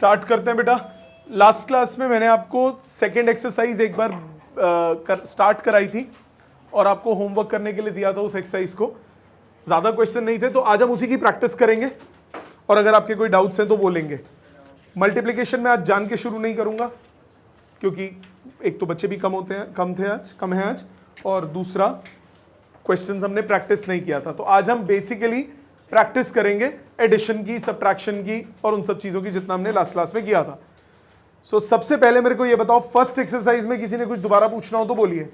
Start करते हैं बेटा। लास्ट क्लास में मैंने आपको सेकेंड एक्सरसाइज एक बार स्टार्ट कराई थी और आपको होमवर्क करने के लिए दिया था उस एक्सरसाइज को। ज्यादा क्वेश्चन नहीं थे तो आज हम उसी की प्रैक्टिस करेंगे और अगर आपके कोई डाउट्स हैं तो वो लेंगे। मल्टीप्लिकेशन में आज जान के शुरू नहीं करूंगा क्योंकि एक तो बच्चे भी कम हैं आज और दूसरा क्वेश्चंस हमने प्रैक्टिस नहीं किया था। तो आज हम बेसिकली प्रैक्टिस करेंगे एडिशन की, सब्ट्रैक्शन की और उन सब चीजों की जितना हमने लास्ट क्लास में किया था। सो सबसे पहले मेरे को ये बताओ, फर्स्ट एक्सरसाइज में किसी ने कुछ दोबारा पूछना हो तो बोलिए।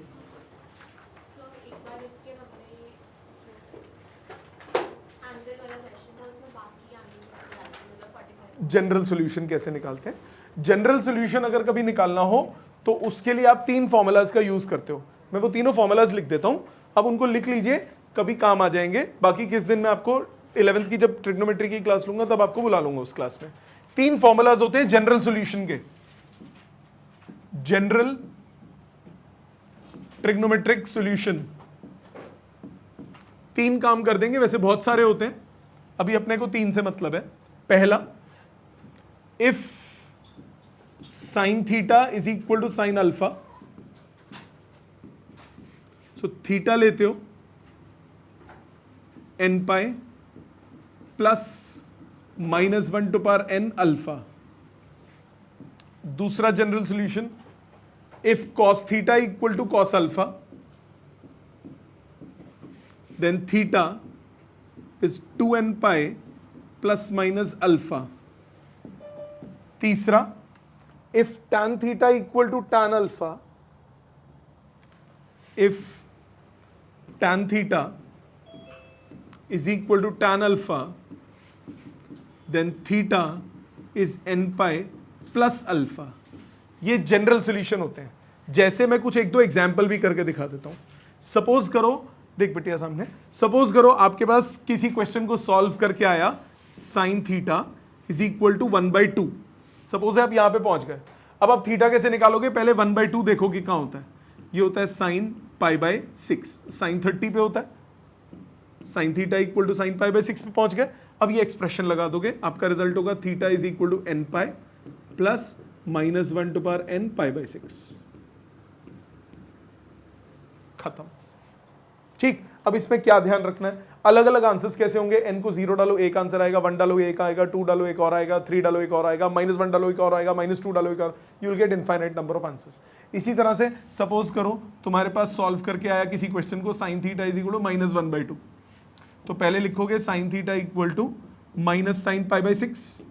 जनरल सॉल्यूशन कैसे निकालते हैं? जनरल सॉल्यूशन अगर कभी निकालना हो तो उसके लिए आप 3 फॉर्मूलाज का यूज करते हो। मैं वो तीनों फॉर्मूलाज लिख देता हूं, अब उनको लिख लीजिए, कभी काम आ जाएंगे। बाकी किस दिन मैं आपको 11th की जब ट्रिग्नोमेट्री की क्लास लूंगा तब आपको बुला लूंगा उस क्लास में। 3 फॉर्मूलाज होते हैं जनरल सॉल्यूशन के, जनरल ट्रिग्नोमेट्रिक सॉल्यूशन। 3 काम कर देंगे, वैसे बहुत सारे होते हैं, अभी अपने को 3 से मतलब है। पहला, if sine theta is equal to sine alpha, so theta लेते हो n pi plus -1 to power n alpha. दूसरा general solution, if cos theta equal to cos alpha, then theta is 2n pi plus minus alpha. तीसरा, if tan theta equal to tan alpha, if tan theta is equal to tan alpha, then theta is n pi plus alpha। ये general solution होते हैं। जैसे मैं कुछ 1-2 example भी करके दिखा देता हूं। सपोज करो, देख बेटिया सामने, सपोज करो आपके पास किसी क्वेश्चन को सॉल्व करके आया sine theta is equal to 1/2। Suppose है आप यहां पे पहुंच गए। अब आप थीटा कैसे निकालोगे? पहले 1/2 देखो कि कहां होता है। ये होता है साइन π/6, साइन 30 पे होता है। Sine theta equal to sine π/6 पे पहुंच गए। अब ये एक्सप्रेशन लगा दोगे, आपका रिजल्ट होगा theta is equal to n pi plus -1 to power n π/6। खत्म। ठीक, अब इसमें क्या ध्यान रखना है? अलग अलग आंसर्स कैसे होंगे? n को 0 डालो एक आंसर आएगा, 1 डालो एक आएगा, 2 डालो एक और आएगा, 3 डालो एक और आएगा, -1 डालो एक और आएगा, -2 डालो एक और, you will get infinite number of answers. इसी तरह से सपोज करो तुम्हारे पास सॉल्व करके आया किसी क्वेश्चन को sine theta is equal to -1/2, तो पहले लिखोगे sine theta equal to minus sine π/6।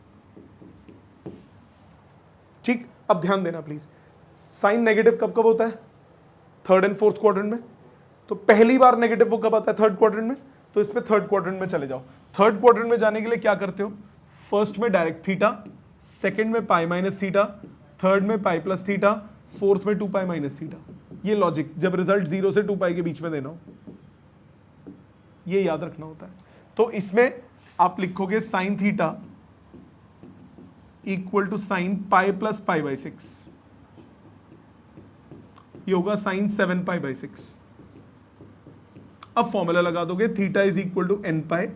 ठीक, अब ध्यान देना प्लीज, साइन नेगेटिव कब कब होता है? 3rd एंड 4th क्वाड्रेंट में। तो पहली बार नेगेटिव वो कब आता है? 3rd क्वाड्रेंट में। तो इसमें 3rd क्वाड्रेंट में चले जाओ। 3rd क्वाड्रेंट में जाने के लिए क्या करते हो? फर्स्ट में डायरेक्ट थीटा, सेकंड में पाई माइनस थीटा, थर्ड में पाई प्लस थीटा, फोर्थ में 2 पाई माइनस थीटा। ये लॉजिक, जब रिजल्ट 0 से 2 पाई के बीच में देना हो, ये याद रखना होता है। तो इसमें आप लिखोगे sine theta equal to sine pi plus π/6, ये होगा साइन 7 π/6। अब फॉर्मूला लगा दोगे, theta is equal to n pi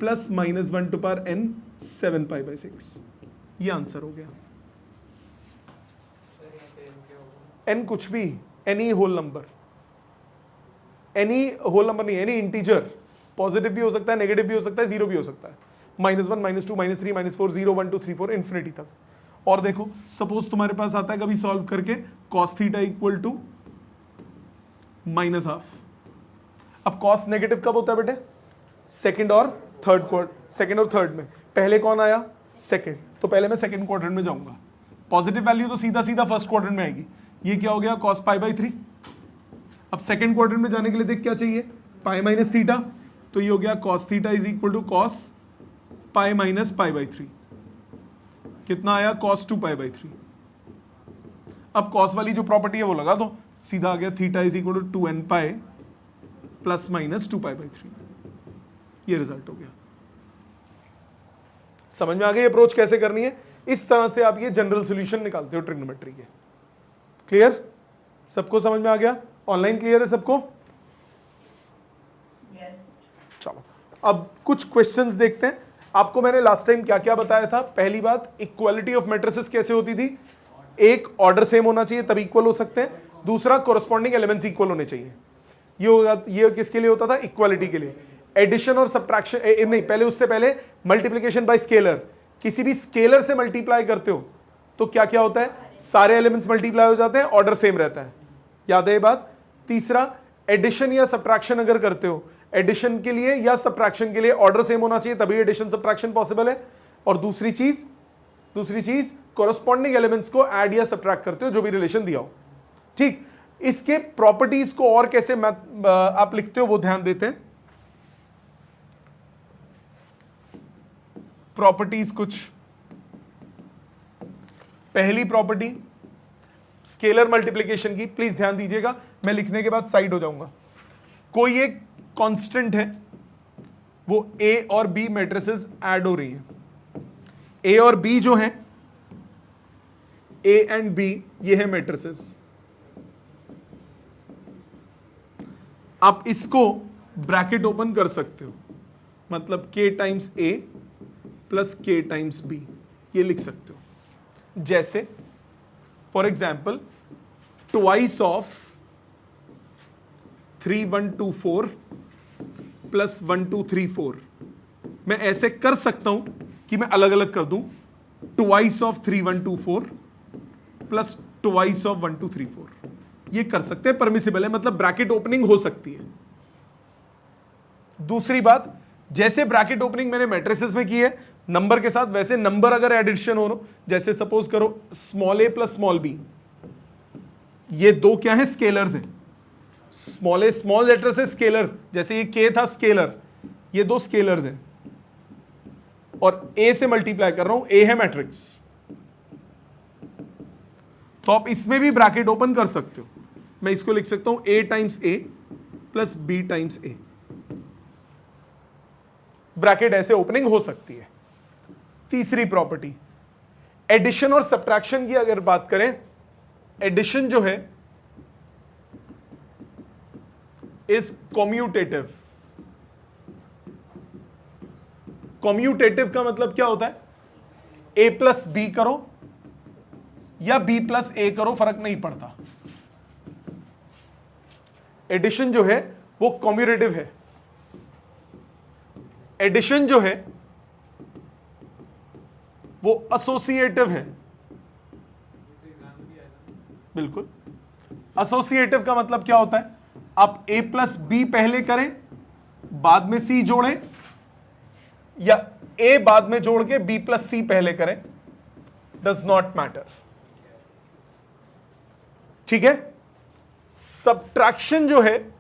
plus -1 to power n 7 π/6। ये आंसर हो गया। n कुछ भी, any whole number, any whole number नहीं, एनी इंटीजर। पॉजिटिव भी हो सकता है, नेगेटिव भी हो सकता है, 0 भी हो सकता है। -1, -2, -3, -4, 0, 1, 2, 3, 4 इन्फिनिटी तक। और देखो सपोज तुम्हारे पास आता है कभी सॉल्व करके cos थीटा इक्वल टू -12। अब cos नेगेटिव कब होता है बेटे? सेकंड और थर्ड में। पहले कौन आया? सेकंड। तो पहले मैं सेकंड क्वाड्रेंट में जाऊंगा। पॉजिटिव वैल्यू तो सीधा सीधा फर्स्ट क्वाड्रेंट में आएगी। ये क्या हो गया? cos π/3। अब सेकंड क्वाड्रेंट में जाने के लिए देख क्या चाहिए? Pi minus theta. तो ये हो गया cos theta is equal to cos pi minus π/3। कितना आया? cos 2 π/3। अब cos वाली जो प्रॉपर्टी है वो लगा दो, सीधा आ गया theta is equal to 2n pi plus minus 2 π/3। ये रिजल्ट हो गया। समझ में आ गई अप्रोच कैसे करनी है? इस तरह से आप ये जनरल सॉल्यूशन निकालते हो ट्रिग्नोमेट्री के। क्लियर? सबको समझ में आ गया? ऑनलाइन क्लियर है सबको? यस। चलो अब कुछ क्वेश्चंस देखते हैं। आपको मैंने लास्ट टाइम क्या क्या बताया था? पहली बात, इक्वालिटी ऑफ मैट्रिसेस कैसे होती थी? एक, ऑर्डर सेम होना चाहिए तब इक्वल हो सकते हैं। दूसरा, कोरस्पॉन्डिंग एलिमेंट्स इक्वल होने चाहिए। ये किसके लिए होता था? इक्वालिटी के लिए। एडिशन और सब्ट्रैक्शन नहीं, पहले उससे पहले मल्टीप्लिकेशन बाय स्केलर। किसी भी स्केलर से मल्टीप्लाई करते हो तो क्या क्या होता है? सारे एलिमेंट्स मल्टीप्लाई हो जाते हैं, ऑर्डर सेम रहता है। याद है ये बात? तीसरा, एडिशन या सब्ट्रैक्शन अगर करते हो, एडिशन के लिए या सब्ट्रैक्शन के लिए ऑर्डर सेम होना चाहिए, तभी एडिशन सब्ट्रैक्शन पॉसिबल है। और दूसरी चीज कोरस्पॉन्डिंग एलिमेंट्स को ऐड या सब्ट्रैक्ट करते हो, जो भी रिलेशन दिया हो। ठीक, इसके प्रॉपर्टीज को और कैसे आप लिखते हो वो ध्यान देते हैं। प्रॉपर्टीज कुछ, पहली प्रॉपर्टी स्केलर मल्टीप्लिकेशन की, प्लीज ध्यान दीजिएगा, मैं लिखने के बाद साइड हो जाऊंगा। कोई एक कांस्टेंट है, वो ए और बी मैट्रिसेस ऐड हो रही है। ए और बी जो है, ए एंड बी, ये है मैट्रिसेस। आप इसको ब्रैकेट ओपन कर सकते हो, मतलब k टाइम्स ए प्लस k टाइम्स बी, ये लिख सकते हो। जैसे for example, twice of 3124 plus 1234, मैं ऐसे कर सकता हूं कि मैं अलग अलग कर दूं, twice of 3124 plus twice of 1234, ये कर सकते हैं, परमिसिबल है, मतलब ब्रैकेट ओपनिंग हो सकती है। दूसरी बात, जैसे ब्रैकेट ओपनिंग मैंने मैट्रिसेस में की है नंबर के साथ, वैसे नंबर अगर एडिशन हो, जैसे सपोज करो स्मॉल ए प्लस स्मॉल बी, ये दो क्या है? स्केलर्स हैं। स्मॉल ए स्मॉल लेटर से स्केलर, जैसे ये के था स्केलर, ये दो स्केलर्स हैं, और ए से मल्टीप्लाई कर रहा हूं, ए है मैट्रिक्स, तो आप इसमें भी ब्रैकेट ओपन कर सकते हो। मैं इसको लिख सकता हूं ए टाइम्स ए प्लस बी टाइम्स ए, ब्रैकेट ऐसे ओपनिंग हो सकती है। तीसरी प्रॉपर्टी, एडिशन और सब्ट्रैक्शन की अगर बात करें, एडिशन जो है इज कॉम्यूटेटिव। कॉम्यूटेटिव का मतलब क्या होता है? ए प्लस बी करो या बी प्लस ए करो, फर्क नहीं पड़ता। एडिशन जो है वो कॉम्यूटेटिव है। एडिशन जो है वो एसोसिएटिव है। बिल्कुल, एसोसिएटिव का मतलब क्या होता है? आप ए प्लस बी पहले करें, बाद में सी जोड़ें, या ए बाद में जोड़ के बी प्लस सी पहले करें, डज नॉट मैटर। ठीक है। सब्ट्रैक्शन जो है,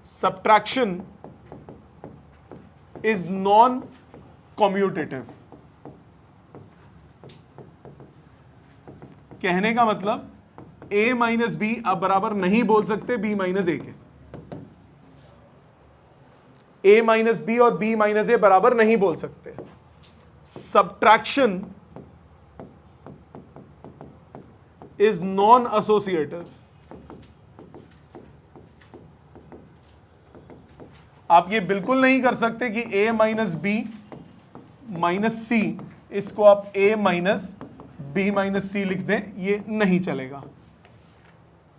सब्ट्रैक्शन इज नॉन कॉम्यूटेटिव। कहने का मतलब a माइनस बी आप बराबर नहीं बोल सकते b माइनस ए के। a माइनस बी और b माइनस ए बराबर नहीं बोल सकते। Subtraction is non associative. आप ये बिल्कुल नहीं कर सकते कि a माइनस बी माइनस सी, इसको आप a माइनस बी माइनस सी लिख दें, ये नहीं चलेगा।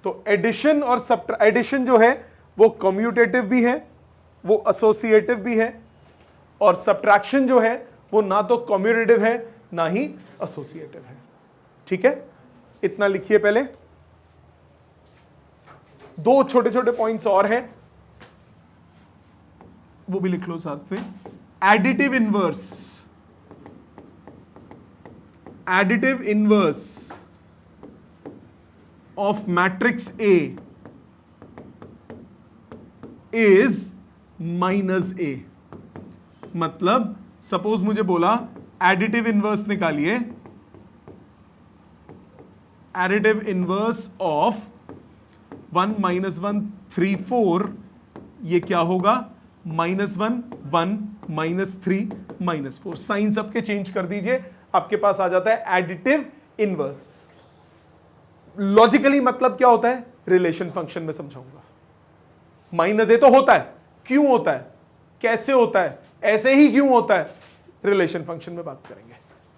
तो एडिशन और एडिशन जो है वो कम्यूटेटिव भी है, वो एसोसिएटिव भी है, और सब्ट्रैक्शन जो है वो ना तो कम्यूटेटिव है ना ही एसोसिएटिव है। ठीक है, इतना लिखिए। पहले दो छोटे छोटे पॉइंट्स और हैं, वो भी लिख लो साथ में। Additive inverse, additive inverse of matrix A is minus A. मतलब सपोज मुझे बोला एडिटिव इनवर्स निकालिए, एडिटिव इनवर्स ऑफ 1 माइनस 1 3 4, ये क्या होगा? -1 1 -3 -4। साइन सबके चेंज कर दीजिए, आपके पास आ जाता है एडिटिव इनवर्स। लॉजिकली मतलब क्या होता है? रिलेशन फंक्शन में समझाऊंगा। माइनस ए तो होता है, क्यों होता है? कैसे होता है, ऐसे ही क्यों होता है, रिलेशन फंक्शन में बात करेंगे।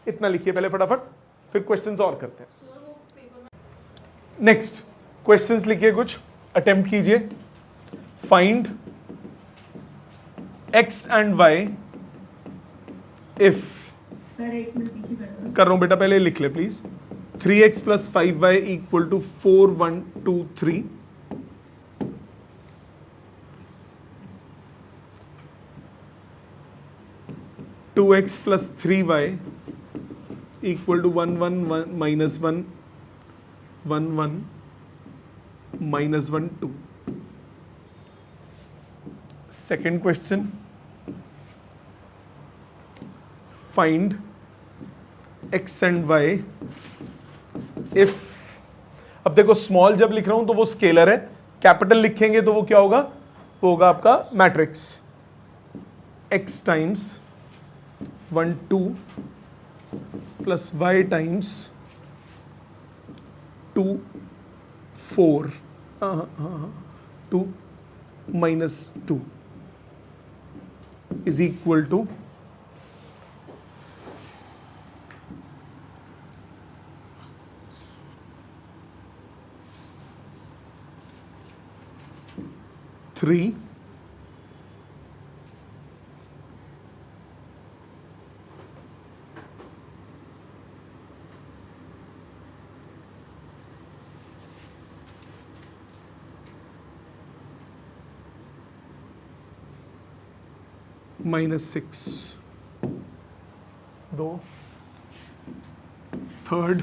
इतना लिखिए पहले फटाफट, फिर क्वेश्चंस और करते हैं। नेक्स्ट क्वेश्चंस लिखिए, कुछ अटेम्प्ट कीजिए। Find x and y if, कर रहा हूं बेटा, पहले लिख ले please. 3x plus 5y equal to 4 1 2 3, 2x plus 3y equal to 1 1 1 minus 1 1 1 minus 1 2। Second question, find x and y if, अब देखो स्मॉल जब लिख रहा हूं तो वो स्केलर है, कैपिटल लिखेंगे तो वो क्या होगा, वो होगा आपका matrix x times 1 2 plus y times 2 4 2 minus 2 is equal to 3 minus 6 2। Third,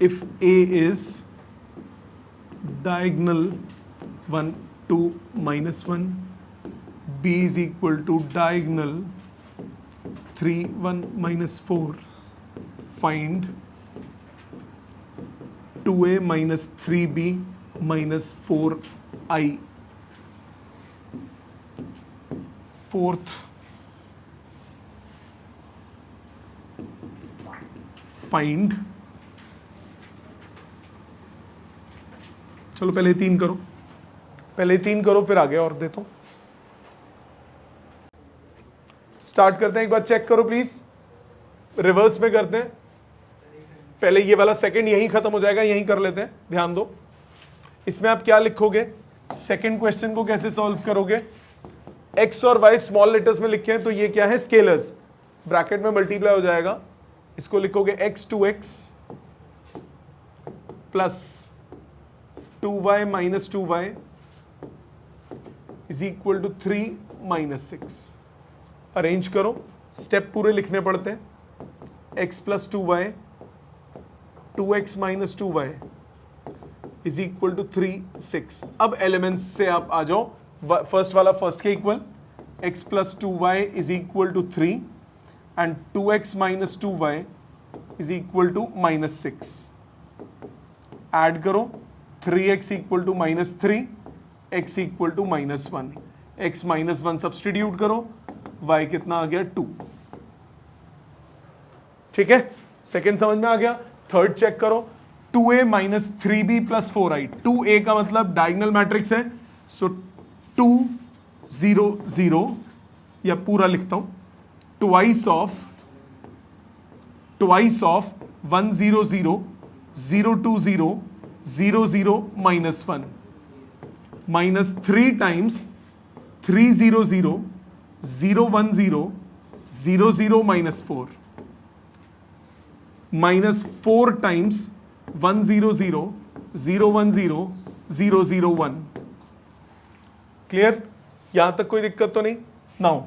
if A is diagonal 1 2 minus 1, B is equal to diagonal 3 1 minus 4, find 2A minus 3B minus 4I. Fourth, find, चलो पहले 3 करो, पहले 3 करो फिर आगे और देता हूं। स्टार्ट करते हैं, एक बार चेक करो प्लीज, रिवर्स में करते हैं। पहले ये वाला सेकंड यहीं खत्म हो जाएगा, यहीं कर लेते हैं, ध्यान दो। इसमें आप क्या लिखोगे, सेकंड क्वेश्चन को कैसे सॉल्व करोगे, x और y स्मॉल लेटर्स में लिखे हैं तो ये क्या है, स्केलर्स, ब्रैकेट में मल्टीप्लाई हो जाएगा। इसको लिखोगे x 2x plus 2y minus 2y is equal to 3 minus 6। Arrange करो, स्टेप पूरे लिखने पड़ते हैं। x plus 2y 2x minus 2y is equal to 3 6। अब एलिमेंट्स से आप आ जाओ, फर्स्ट वाला फर्स्ट के equal, x plus 2y is equal to 3 and 2x minus 2y is equal to minus 6। Add करो, 3x equal to minus 3, x equal to minus 1, x minus 1 substitute करो, y कितना आ गया 2। ठीक है, सेकेंड समझ में आ गया। थर्ड चेक करो, 2a minus 3b plus 4i। 2a का मतलब डायगोनल मैट्रिक्स है, सो 2 0 0, या पूरा लिखता हूं, twice of 1 0 0 0 2 0 0 0 minus 1 minus 3 times 3 0 0 0 1 0 0 0 minus 4 minus 4 times 1 0 0 0 1 0 0 0 1। Clear, यहां तक कोई दिक्कत तो नहीं। नाउ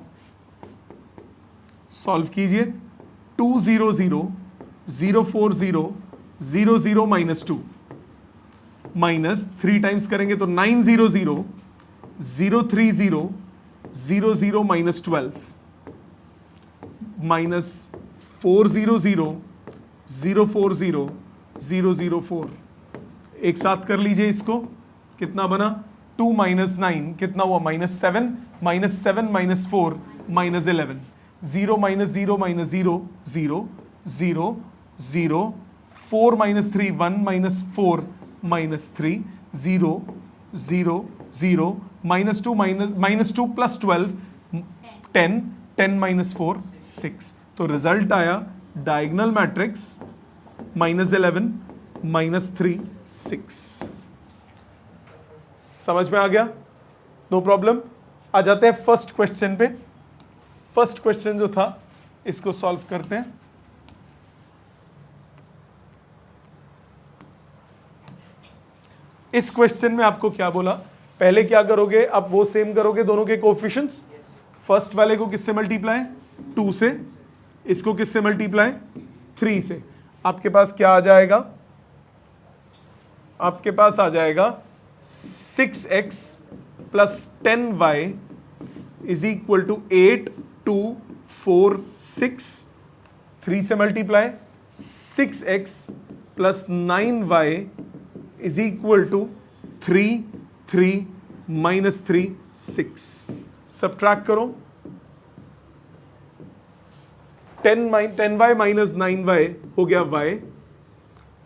सॉल्व कीजिए, 2 0 0 0 4 0 0 0 माइनस 2 माइनस 3 टाइम्स करेंगे तो 9 0 0 0 3 0 0 0 माइनस 12 माइनस 4 0 0 0 4 0 0 0 4। एक साथ कर लीजिए इसको, कितना बना, 2 माइनस 9 कितना हुआ, minus 7 minus 4 minus 11, 0 minus 0 minus 0 0 0 0 4 minus 3 1 minus 4 minus 3 0 0 0 -2 -2 plus 12 10, 10 minus 4 6। तो रिजल्ट आया डायगोनल मैट्रिक्स -11 -3 6। समझ में आ गया? No problem. आ जाते हैं फर्स्ट क्वेश्चन पे। फर्स्ट क्वेश्चन जो था इसको सॉल्व करते हैं। इस क्वेश्चन में आपको क्या बोला, पहले क्या करोगे, आप वो सेम करोगे दोनों के कोएफिशिएंट्स। फर्स्ट वाले को किससे मल्टीप्लाई, 2 से, इसको किससे मल्टीप्लाई, 3 से। आपके पास क्या आ जाएगा, आपके पास आ जाएगा 6x plus 10y is equal to 8 2 4 6। 3 से multiply, 6x plus 9y is equal to 3 3 minus 3 6। Subtract करो, 10y माइनस 9y हो गया y,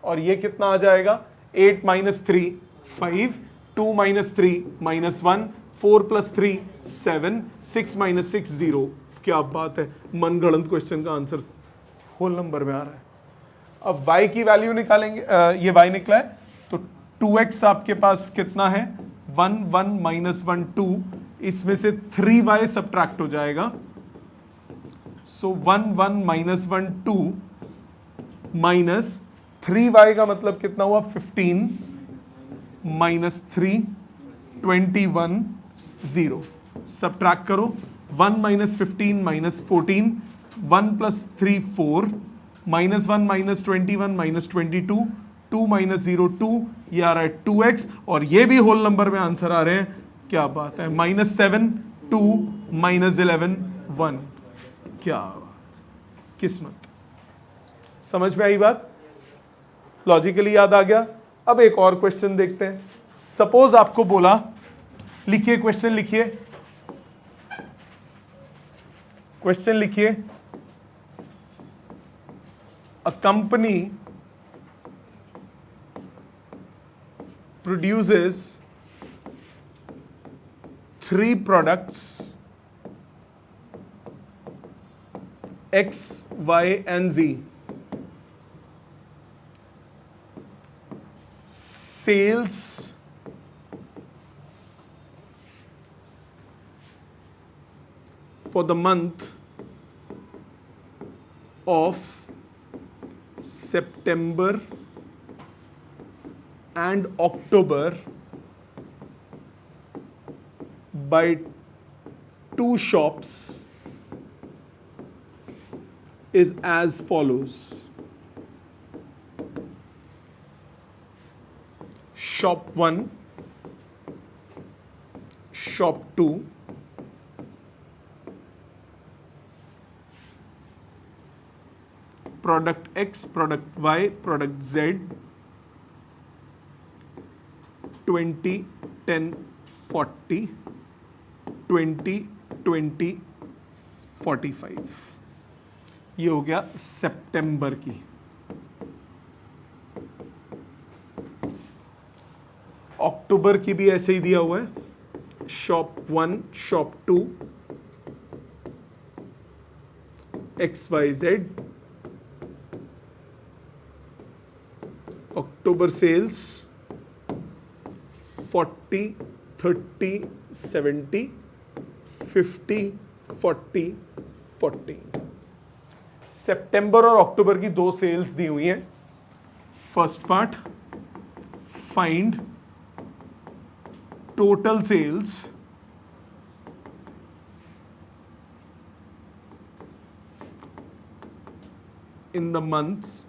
और ये कितना आ जाएगा, 8 minus 3 5, 2 minus 3 minus 1, 4 plus 3 7, 6 minus 6 0। क्या बात है, मनगढ़ंत क्वेश्चन का आंसर होल नंबर में आ रहा है। अब y की वैल्यू निकालेंगे, ये y निकला है, तो 2x आपके पास कितना है, 1 1 माइनस 1 2, इसमें से 3y सब्ट्रैक्ट हो जाएगा। सो 1 1 माइनस 1 2 माइनस 3y का मतलब कितना हुआ, 15 माइनस 3 21 0। सब्ट्रैक्ट करो, 1 minus 15 minus 14, 1 plus 3 4, minus 1 minus 21 minus 22, 2 minus 0 2, ये आ रहा है 2x, और ये भी होल नंबर में आंसर आ रहे हैं। क्या बात है, माइनस 7 2 माइनस 11 1। क्या किस्मत। समझ में आई बात, लॉजिकली याद आ गया। अब एक और क्वेश्चन देखते हैं। सपोज आपको बोला, लिखिए क्वेश्चन, लिखिए क्वेश्चन लिखिए। A company produces 3 products X, Y and Z. Sales for the month of September and October by 2 shops is as follows. Shop 1, shop 2, product X, product Y, product Z, 20 10 40 20 20 45। ये हो गया सितंबर की। अक्टूबर की भी ऐसे ही दिया हुआ है, shop 1 shop 2 XYZ। October sales 40 30 70 50 40 40। सितंबर और अक्टूबर की 2 सेल्स दी हुई हैं। First part, find total sales in the months,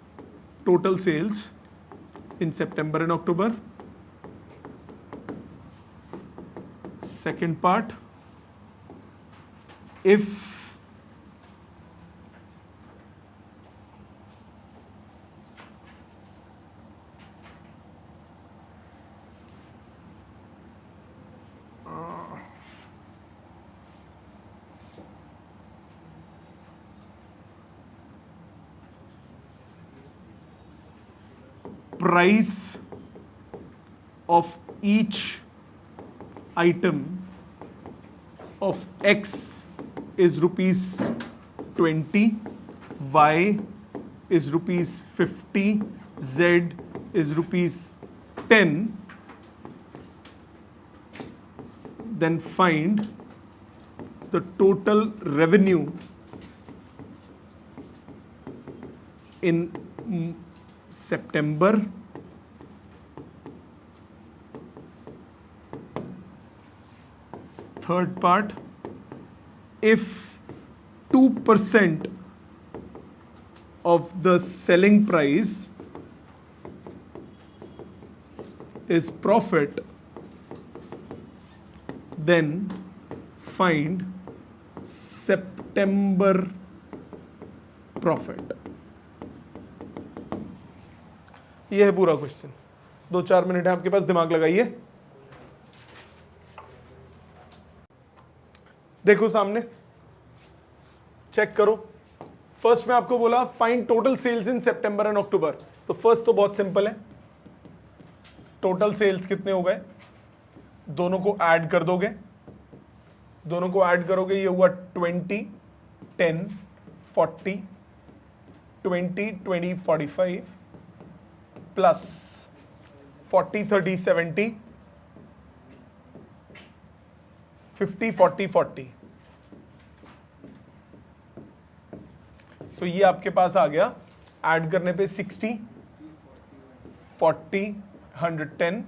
total sales in September and October. Second part, if price of each item of X is rupees 20, Y is rupees 50, Z is rupees 10, then find the total revenue in September, third part, if 2% of the selling price is profit, then find September profit. ये है पूरा question. 2-4 minute है आपके पास, दिमाग लगाइए। देखो सामने, check करो। फर्स्ट में आपको बोला find total sales in September and October. तो फर्स्ट तो बहुत सिंपल है, टोटल सेल्स कितने हो गए, दोनों को ऐड कर दोगे, दोनों को ऐड करोगे, ये हुआ 20, 10, 40, 20, 20, 45 प्लस 40, 30, 70, 50, 40, 40। सो ये आपके पास आ गया, ऐड करने पे 60, 40, 110,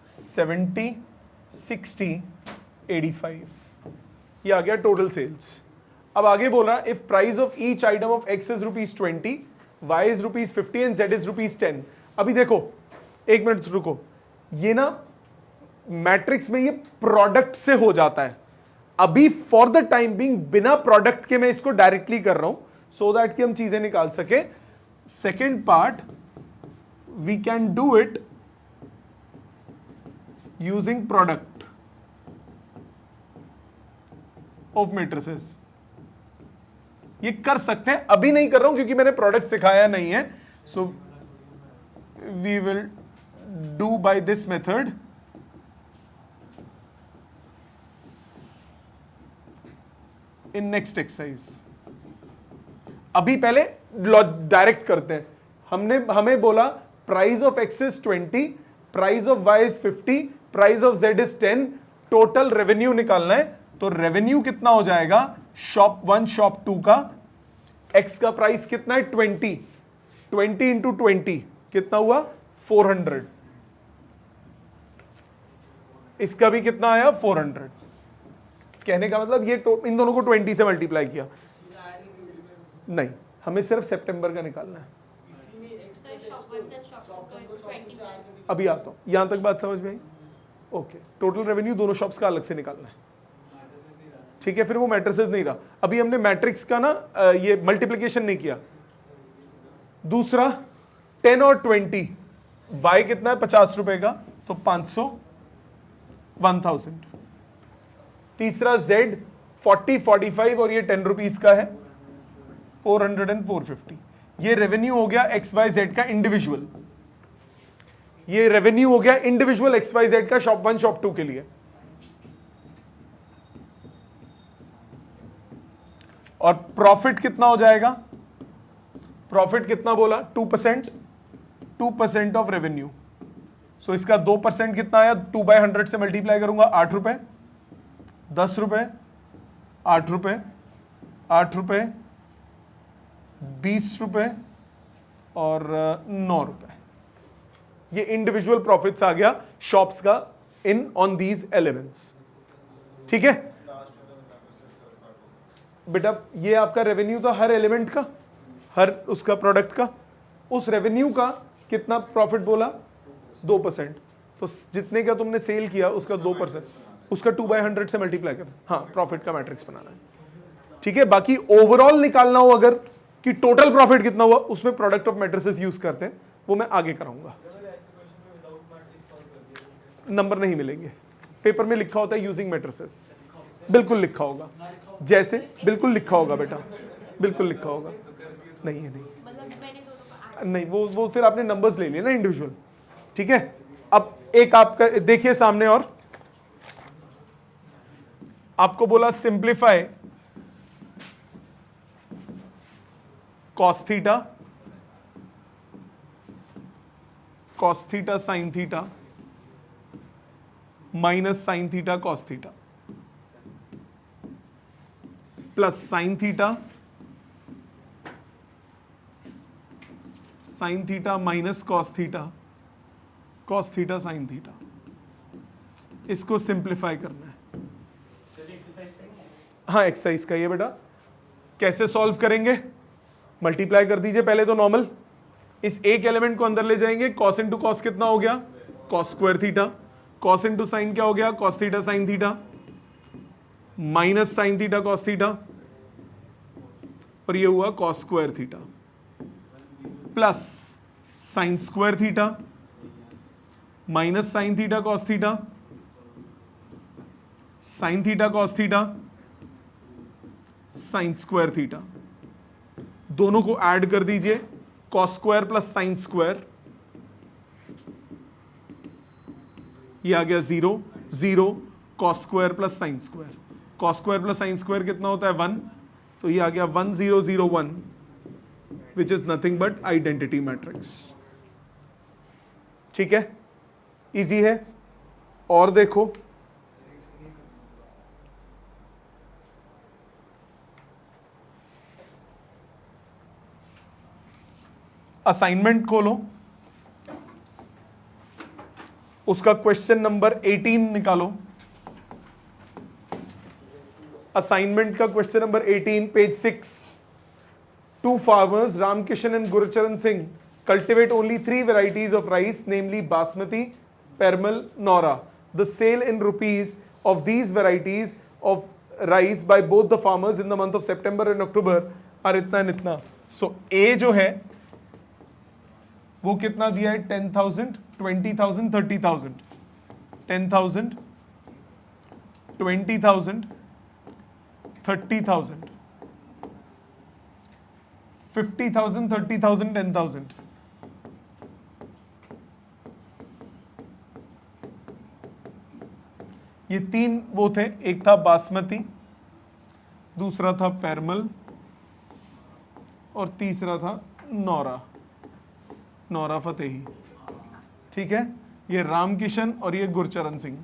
70, 60, 85। ये आ गया टोटल सेल्स। अब आगे बोल रहा if price of each item of x is ₹20, y is ₹50 and z is ₹10। अभी देखो, एक मिनट रुको, ये ना मैट्रिक्स में ये प्रोडक्ट से हो जाता है। अभी फॉर द टाइम बीइंग बिना प्रोडक्ट के मैं इसको डायरेक्टली कर रहा हूं, सो दैट कि हम चीजें निकाल सके। Second part we can do it using product of matrices. ये कर सकते हैं, अभी नहीं कर रहा हूं क्योंकि मैंने प्रोडक्ट सिखाया नहीं है। So we will do by this method. In next exercise अभी पहले डायरेक्ट करते हैं। हमें बोला price of x is 20, price of y is 50, price of z is 10, total revenue निकालना है। तो रेवेन्यू कितना हो जाएगा शॉप 1 शॉप 2 का, एक्स का प्राइस कितना है 20, 20 इंटू 20 कितना हुआ 400, इसका भी कितना आया 400। कहने का मतलब ये इन दोनों को 20 से मल्टीप्लाई किया, नहीं हमें सिर्फ सितंबर का निकालना है। अभी आता हूं, यहां तक बात समझ में आई? ओके, टोटल रेवेन्यू दोनों शॉप्स का अलग से निकालना है, ठीक है। फिर वो मैट्रिसेस नहीं रहा। अभी हमने मैट्रिक्स का ना ये मल्टीप्लिकेशन नहीं किया। दूसरा 10 और 20, y कितना है 50 रुपए का, तो 500, 1000। तीसरा z 40, 45 और ये 10 रुपीज का है, 400 एंड 450। ये रेवेन्यू हो गया एक्स वाई जेड का इंडिविजुअल, ये रेवेन्यू हो गया इंडिविजुअल एक्स वाई जेड का शॉप 1 शॉप 2 के लिए। और प्रॉफिट कितना हो जाएगा, प्रॉफिट कितना बोला 2%, 2% ऑफ रेवेन्यू। सो इसका 2% कितना आया, 2/100 से मल्टीप्लाई करूंगा 8 रुपए, 10 रुपए, 8 रुपए, 8 रुपए, 20 रुपए और 9 रुपए। ये इंडिविजुअल प्रॉफिट्स आ गया शॉप्स का इन ऑन दीज एलिमेंट्स, ठीक है बेटा। ये आपका रेवेन्यू था हर एलिमेंट का, हर उसका प्रोडक्ट का। उस रेवेन्यू का कितना प्रॉफिट बोला 2%, तो जितने का तुमने सेल किया उसका 2%, उसका 2/100 से मल्टीप्लाई करना। हाँ, प्रॉफिट का मैट्रिक्स बनाना है, ठीक है। बाकी ओवरऑल निकालना हो अगर कि टोटल प्रॉफिट कितना हुआ, उसमें प्रोडक्ट ऑफ मैट्रिसेस यूज करते हैं, वो मैं आगे कराऊंगा। नंबर नहीं मिलेंगे, पेपर में लिखा होता है यूजिंग मैट्रिसेस, बिल्कुल लिखा होगा, जैसे बिल्कुल लिखा होगा बेटा, बिल्कुल लिखा होगा। नहीं है, नहीं वो फिर आपने नंबर्स ले लिए ना इंडिविजुअल, ठीक है। अब एक आपका देखिए सामने, और आपको बोला simplify cos theta sin theta minus sin theta cos theta plus sin theta minus cos theta sin theta. इसको सिंप्लीफाई करना है। हाँ एक्सरसाइज का ये बेटा कैसे सॉल्व करेंगे, मल्टीप्लाई कर दीजिए पहले तो नॉर्मल, इस एक एलिमेंट को अंदर ले जाएंगे, cos इंटू कॉस कितना हो गया cos square theta, cos into sine क्या हो गया cos theta sin theta, minus sin theta cos theta, और ये हुआ cos square theta, plus sin square theta minus sin theta cos theta, sin theta cos theta, sin square theta, दोनों को add कर दीजिए, cos square plus sin square, ये आ गया 0 0, cos square plus sin square, cos square plus sin square कितना होता है 1, तो ये आ गया 1 0 0 1, which is nothing but identity matrix. ठीक है, इजी है। और देखो असाइनमेंट खोलो, उसका क्वेश्चन नंबर 18 निकालो। असाइनमेंट का question number 18 page 6। Two farmers, Ramkishan and Gurucharan Singh, cultivate only 3 varieties of rice, namely Basmati, Permal, Nora. The sale in rupees of these varieties of rice by both the farmers in the month of September and October are इतना and इतना. So A जो है वो कितना दिया है 10,000, 20,000, 30,000, 10,000, 20,000, 30,000, 50,000, 30,000, 10,000. ये 3 वो थे, एक था बासमती, दूसरा था पैरमल और तीसरा था नौरा, नौरा फतेही। ठीक है, ये रामकिशन और ये गुरचरण सिंह।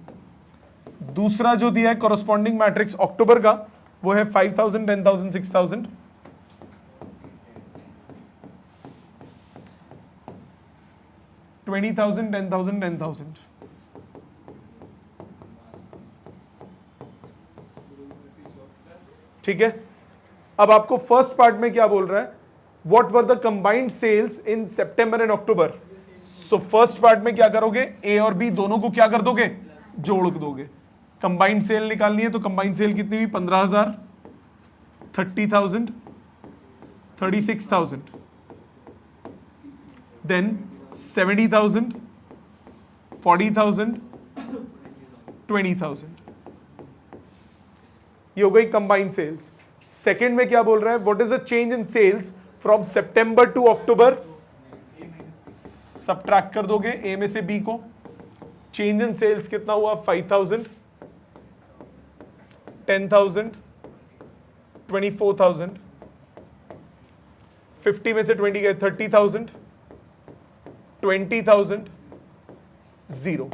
दूसरा जो दिया है कॉरस्पॉन्डिंग मैट्रिक्स अक्टूबर का वो है 5,000, 10,000, 6,000, 20,000, 10,000, 10,000। ठीक है, अब आपको फर्स्ट पार्ट में क्या बोल रहा है, what were the combined sales in September and October. So first part में क्या करोगे, ए और बी दोनों को क्या कर दोगे, जोड़ दोगे। कंबाइंड सेल निकालनी है तो कंबाइंड सेल कितनी हुई 15,000, 30,000, 36,000, देन 70,000, 40,000, 20,000। ये हो गई कंबाइंड सेल्स। सेकंड में क्या बोल रहा है, what is the change in sales from September to October. Subtract कर दोगे ए में से बी को, चेंज इन सेल्स कितना हुआ 5,000, 10,000, 24,000, 50 में से 20 गए 30,000, 20,000, 0।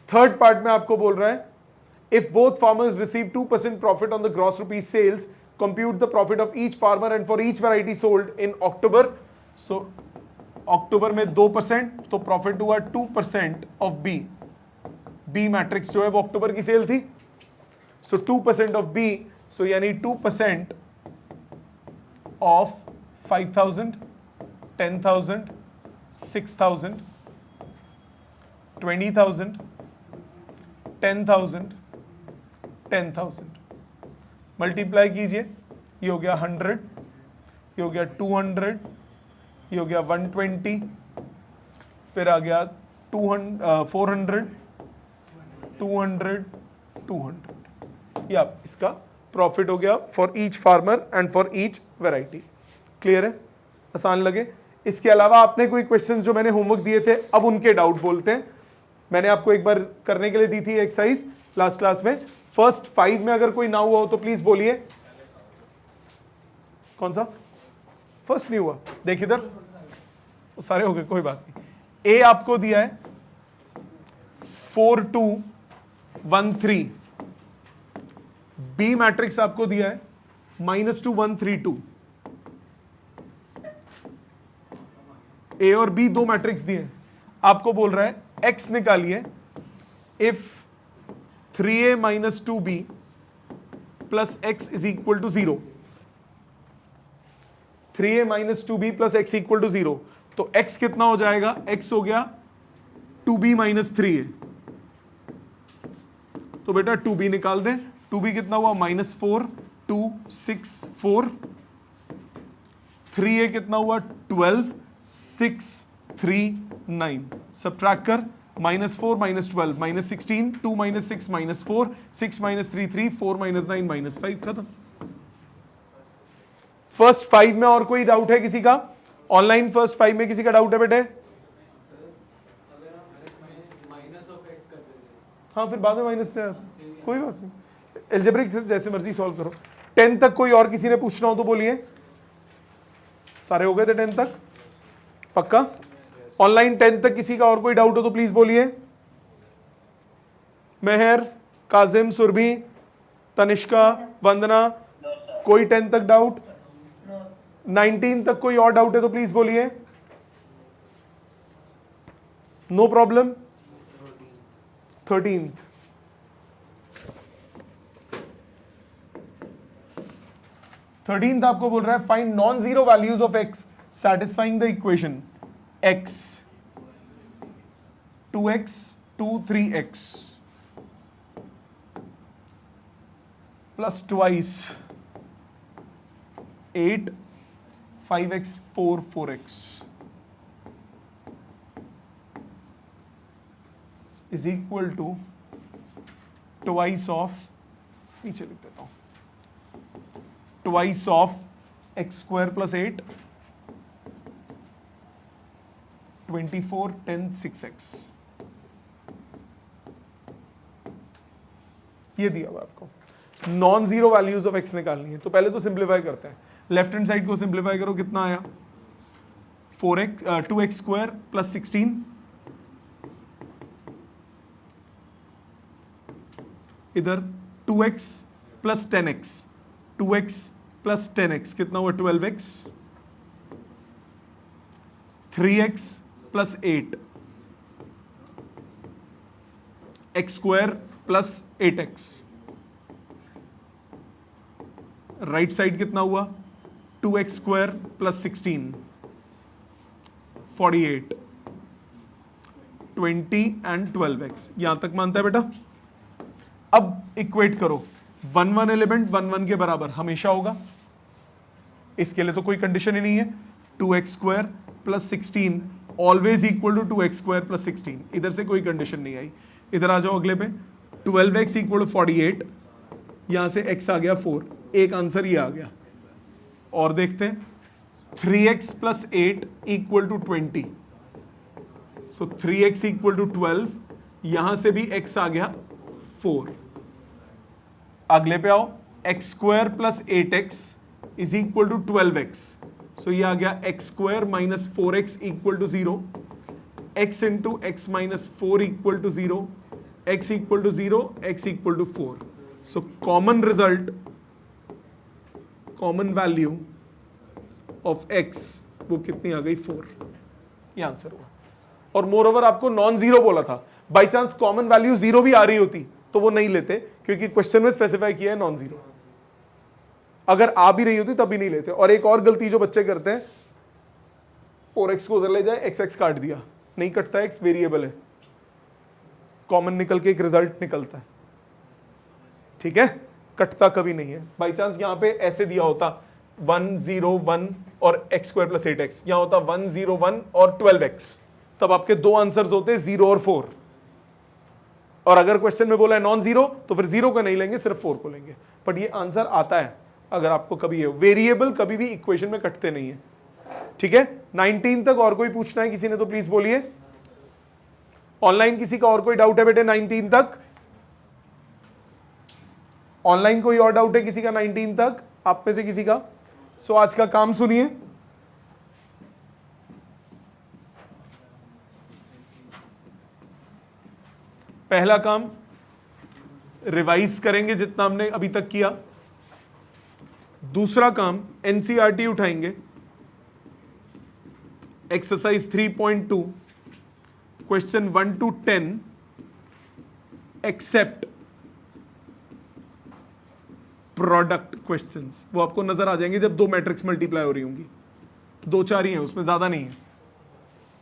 थर्ड पार्ट में आपको बोल रहा है, if both farmers receive 2% profit on the gross rupees sales, compute the profit of each farmer and for each variety sold in October. So अक्टूबर में 2%, तो प्रॉफिट हुआ 2% ऑफ बी। बी मैट्रिक्स जो है वो अक्टूबर की सेल थी, सो 2% ऑफ बी, सो यानी 2% of 5,000, 10,000, 6,000, 20,000, 10,000, 10,000 multiply कीजिए, ये हो गया 100, ये हो गया 200, ये हो गया 120, फिर आ गया 400, 200, 200। या इसका प्रॉफिट हो गया for each farmer and for each variety. Clear है, आसान लगे। इसके अलावा आपने कोई क्वेश्चंस जो मैंने होमवर्क दिए थे अब उनके डाउट बोलते हैं। मैंने आपको एक बार करने के लिए दी थी एक्सरसाइज लास्ट क्लास में, फर्स्ट 5 में अगर कोई ना हुआ हो तो प्लीज बोलिए। कौन सा फर्स्ट नहीं हुआ? देख इधर, सारे हो गए, कोई बात नहीं। ए आपको दिया है 4 2 1 3, बी मैट्रिक्स आपको दिया है -2 1 3 2। ए और बी दो मैट्रिक्स दिए हैं, आपको बोल रहा है एक्स निकालिए if 3a - 2b plus x is equal to 0। 3a - 2b plus x equal to 0, तो x कितना हो जाएगा? x हो गया 2b - 3a। तो बेटा 2b निकाल दें। 2b कितना हुआ? -4 2 6 4। 3a कितना हुआ? 12 6 3 9। सबट्रैक्ट कर, -4 -12 -16 2 -6 -4 6 -3 3 4 -9 -5, खत्म। फर्स्ट 5 में और कोई डाउट है किसी का? ऑनलाइन फर्स्ट 5 में किसी का डाउट है बेटे? हाँ, फिर बाद में माइनस से आता, कोई बात नहीं, एल्जेब्रिक जैसे मर्जी सॉल्व करो। 10 तक कोई और किसी ने पूछना हो तो बोलिए। सारे हो गए थे 10 तक? पक्का? ऑनलाइन 10 तक किसी का और कोई डाउट हो तो प्लीज बोलिए। मेहर, काजिम, सुरभि, तनिष्का, वंदना, कोई 10 तक डाउट? 19 तक कोई और डाउट है तो प्लीज बोलिए। No problem. 13th आपको बोल रहा है find non zero values of x satisfying the equation x 2x 2 3x plus twice 8 5x 4 4x is equal to twice of, नीचे लिख देता हूं, twice of x square plus 8 24 10 6x। ये दिया हुआ आपको। Non zero values of x निकालनी है, तो पहले तो सिंप्लीफाई करते हैं। लेफ्ट हैंड साइड को सिंप्लीफाई करो, कितना आया? 2x स्क्वायर प्लस 16, इधर 2x plus 10x, 2x plus 10x कितना हुआ? 12x, 3x plus 8, x square plus 8x। Right side कितना हुआ? 2x square plus 16 48 20 and 12x। यहां तक मानता है बेटा? अब इक्वेट करो, 1 1 एलिमेंट 1 1 के बराबर हमेशा होगा, इसके लिए तो कोई कंडीशन ही नहीं है। 2x square plus 16 always equal to 2x square plus 16, इधर से कोई कंडीशन नहीं आई। इधर आ जाओ अगले पे, 12x इक्वल टू 48, यहां से x आ गया 4, एक आंसर ये आ गया। और देखते हैं, 3x plus 8 equal to 20, so 3x equal to 12, यहां से भी x आ गया 4। अगले पे आओ, x square plus 8x is equal to 12x, so ये आ गया x square minus 4x equal to 0, x into x minus 4 equal to 0, x equal to 0, x equal to 4। So common result, common value of x वो कितनी आ गई? 4। ये answer हुआ। और more over आपको नॉन जीरो बोला था, बाई चांस कॉमन वैल्यू 0 भी आ रही होती तो वो नहीं लेते, क्योंकि क्वेश्चन में स्पेसिफाई किया है नॉन जीरो। अगर आ भी रही होती तब भी नहीं लेते। और एक और गलती जो बच्चे करते हैं, 4x को उधर ले जाए, x काट दिया, नहीं कटता है, x वेरिएबल है, कॉमन निकल के एक रिजल्ट निकलता है, ठीक है, कटता कभी नहीं है। बाई चांस यहां पे ऐसे दिया होता 1 0 1 और x स्क्वायर प्लस 8x, यहां होता 1 0 1 और 12x, तब आपके दो आंसर्स होते 0 और 4। और अगर क्वेश्चन में बोला है नॉन जीरो तो फिर 0 को नहीं लेंगे, सिर्फ 4 को लेंगे। बट ये आंसर आता है अगर आपको कभी है। वेरिएबल कभी भी इक्वेशन में कटते नहीं है, ठीक है। 19 तक और कोई पूछना है किसी ने तो प्लीज बोलिए। ऑनलाइन किसी का और कोई डाउट है बेटे 19 तक? ऑनलाइन कोई और डाउट है किसी का 19 तक, आप में से किसी का? सो आज का काम सुनिए। पहला काम रिवाइज करेंगे जितना हमने अभी तक किया। दूसरा काम एनसीईआरटी उठाएंगे, exercise 3.2 question 1 to 10 except product questions. वो आपको नजर आ जाएंगे जब 2 मैट्रिक्स मल्टीप्लाई हो रही होंगी। 2-4 ही हैं, उसमें ज्यादा नहीं है।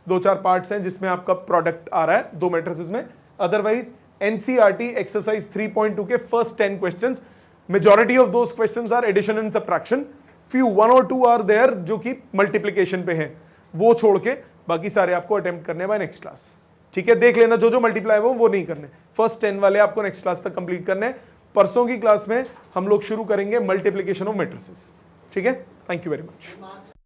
2-4 पार्ट्स हैं जिसमें आपका प्रोडक्ट आ रहा है 2 मैट्रिसेस में। अदरवाइज एनसीईआरटी एक्सरसाइज 3.2 के first 10 questions, majority of those questions are addition and subtraction, few 1 or 2 are there जो कि मल्टीप्लिकेशन पे है, वो छोड़ के बाकी सारे आपको अटेम्प्ट करने बाय नेक्स्ट क्लास। ठीक है, देख लेना जो जो मल्टीप्लाई वो नहीं करने। फर्स्ट 10 वाले आपको नेक्स्ट क्लास तक कंप्लीट करने। परसों की क्लास में हम लोग शुरू करेंगे मल्टीप्लिकेशन ऑफ मैट्रिसेस। ठीक है, थैंक यू वेरी मच।